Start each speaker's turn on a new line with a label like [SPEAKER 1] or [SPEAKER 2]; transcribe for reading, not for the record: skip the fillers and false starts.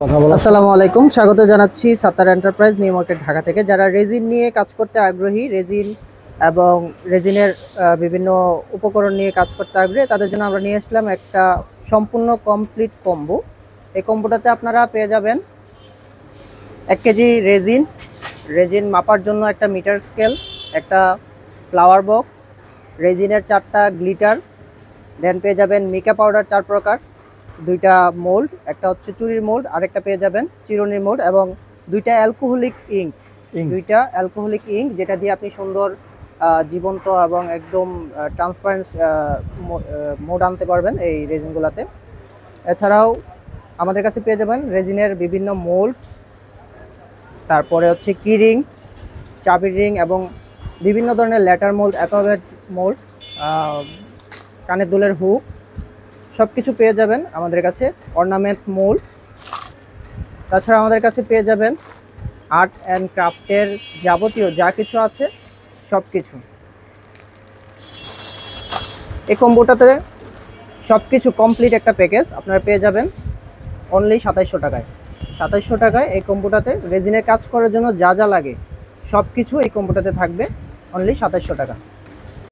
[SPEAKER 1] আসসালামু আলাইকুম, স্বাগত জানাচ্ছি Sattar enterprise new market Dhaka থেকে। যারা রেজিন নিয়ে কাজ করতে আগ্রহী, রেজিন এবং রেজিনের বিভিন্ন উপকরণ নিয়ে কাজ করতে আগ্রহী, তাদের জন্য আমরা নিয়ে আসলাম একটা সম্পূর্ণ কমপ্লিট কম্বো। এই কম্বোটাতে আপনারা পেয়ে যাবেন 1 কেজি রেজিন, রেজিন মাপার জন্য একটা মিটার স্কেল, একটা ফ্লাওয়ার বক্স, রেজিনের 4টা গ্লিটার, দেন পেয়ে যাবেন মিকা পাউডার 4 প্রকার, 2টা মোল্ড, একটা হচ্ছে চুরির মোল্ড, আরেকটা পেয়ে যাবেন চিরুনির মোল্ড, এবং 2টা অ্যালকোহলিক ইঙ্ক, 2টা অ্যালকোহলিক ইঙ্ক যেটা দিয়ে আপনি সুন্দর জীবন্ত এবং একদম ট্রান্সপারেন্ট মোড আনতে পারবেন এই রেজিনগুলোতে। এছাড়াও আমাদের কাছে পেয়ে যাবেন রেজিনের বিভিন্ন মোল্ড, তারপরে হচ্ছে কি রিং, চাবির রিং, এবং বিভিন্ন ধরনের লেটার মোল্ড, অ্যাকোয়াগার্ড মোল্ড, কানের দুলের হুক, সব কিছু পেয়ে যাবেন আমাদের কাছে। অর্নামেন্ট মোল্ড, তাছাড়া আমাদের কাছে পেয়ে যাবেন আর্ট অ্যান্ড ক্রাফটের যাবতীয় যা কিছু আছে সব কিছু। এই কম্বোটাতে সব কিছু কমপ্লিট একটা প্যাকেজ আপনারা পেয়ে যাবেন অনলি 2700 টাকায়। 2700 টাকায় এই কম্বোটাতে রেজিনের কাজ করার জন্য যা যা লাগে সব কিছু এই কম্বোটাতে থাকবে অনলি 2700 টাকা।